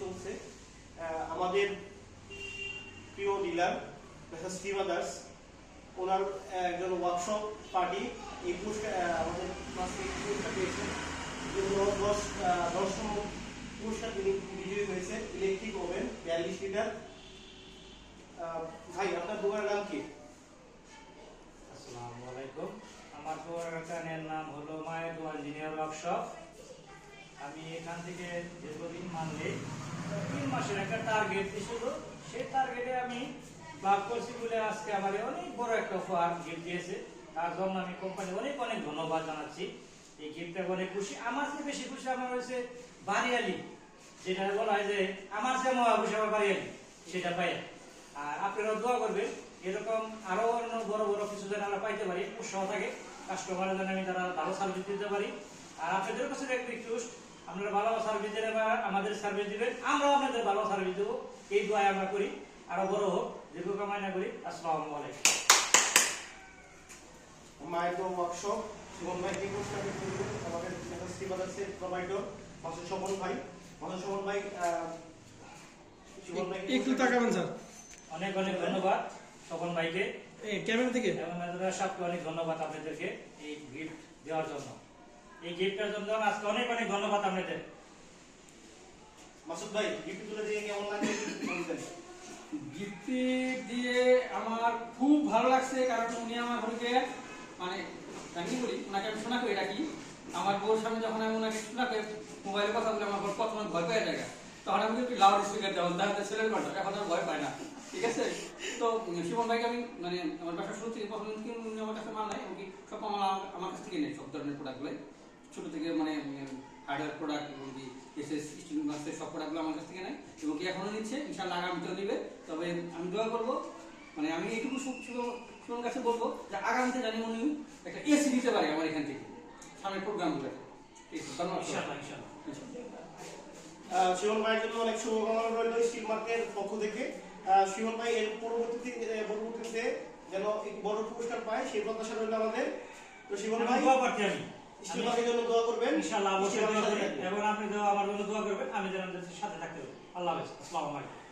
চলছে। আমাদের প্রিয় ডিলার শ্রী ব্রাদার্স ওনার একজন ওয়ার্কশপ পার্টি এই পুরস্কার আমাদের পুরস্কার পেয়েছেন। 10তম পুরস্কার তিনি বিজয়ী হয়েছে। Electric oven 42 litre. ভাই আপনার দোকানের নাম কি? আসসালামু আলাইকুম। আমার দোকানের নাম হলো মায়ের দোয়া ইঞ্জিনিয়ার ওয়ার্কশপ। আমি এখান থেকে দীর্ঘদিন মানলে 3 মাসের একটা টার্গেট ছিল। সেই টার্গেটে আমি ভাগ করছি বলে আজকে আমার অনেক বড় একটা উপহার গিফট দিয়েছে। তার জন্য আমি কোম্পানি অনেক অনেক ধন্যবাদ জানাচ্ছি। এই গিফটটা অনেক খুশি। আমার চেয়ে বেশি খুশি আমার হয়েছে বাড়িয়ালি, যেটা বলা হয় যে আমার চেয়ে মহা খুশি আমার বাড়িয়ালি, সেটা পাই। আর আপনারা দোয়া করবেন এরকম আরো অন্য বড় বড় কিছু যেন আমরা পাইতে পারি, উৎসাহ থাকে কাস্টমারের জন্য আমি তারা ভালো সার্ভিস দিতে পারি। আর আপনাদের কাছে একটা রিকোয়েস্ট, আপনারা ভালো সার্ভিস দিলে আমাদের সার্ভিস দিবেন, আমরাও আপনাদের ভালো সার্ভিস দেবো। এই দোয়াই আমরা করি, আরো বড় হোক, দীর্ঘ কামনা করি। আসসালামু আলাইকুম। মায়ের দোয়া ওয়ার্কশপ সুমন ভাই কি পুরস্কার দিবেন? আমাদের শ্রী ব্রাদার্সের প্রোভাইডার মাসুদ স্বপন ভাই। মাসুদ স্বপন ভাই সুমন ভাই একটু তাকাবেন স্যার। অনেক অনেক ধন্যবাদ স্বপন ভাইকে, ক্যামেরা থেকে এবং সবকে অনেক ধন্যবাদ আপনাদেরকে এই গিফট দেওয়ার জন্য। এই গিফটের জন্য আজকে অনেক অনেক ধন্যবাদ আপনাদের। মাসুদ ভাই গিফট তুলে দিয়ে কেমন লাগে বলতেন? গিফট দিয়ে আমার খুব ভালো লাগছে, কারণ উনি আমার ঘরকে মানে আমি বলি ওনাকে আমি শোনা করে রাখি। আমার বউর সামনে যখন আমি ওনাকে শোনা করে মোবাইলে কথা বলে আমার বউ প্রথমে ভয় পেয়ে যায়, তখন আমি একটু লাউড স্পিকার দেওয়া দেখা ছেলের ঘন্টা, এখন আর ভয় পায় না। ঠিক আছে, তো শিবন ভাইকে আমি মানে আমার ব্যবসা শুরু থেকে প্রথম উনি আমার কাছে মাল নেয়, এমনকি সব আমার কাছ থেকে নেই সব ধরনের প্রোডাক্টগুলো, ছোটো থেকে মানে হার্ডওয়্যার প্রোডাক্ট এবং কি এসএস স্টিল মাস্টার সব প্রোডাক্টগুলো আমার কাছ থেকে নেয় এবং কি এখনও নিচ্ছে, ইনশাআল্লাহ আগামীতেও নেবে। তবে আমি দোয়া করবো, মানে আমি এইটুকু শিবন কাছে বলবো যে আগামীতে জানি উনি একটা এসি দিতে পারে আমার এখান থেকে সামনের প্রোগ্রামগুলো। ঠিক আছে, ধন্যবাদ। শিবন ভাইয়ের জন্য অনেক শুভকামনা রইল স্টিল মার্কের পক্ষ থেকে। শিবন ভাই এর পরবর্তীতে যেন বড় পুরস্কার পায় সেই প্রত্যাশা রইল আমাদের। তো শিবন ভাই দোয়া করতে আমি স্টিল মার্কের জন্য দোয়া করবেন ইনশাআল্লাহ, অবশ্যই দোয়া করবেন এবং আপনি আমার জন্য দোয়া করবেন, আমি যেন আপনাদের সাথে থাকতে পারি। আল্লাহ হাফেজ। আসসালামু আলাইকুম।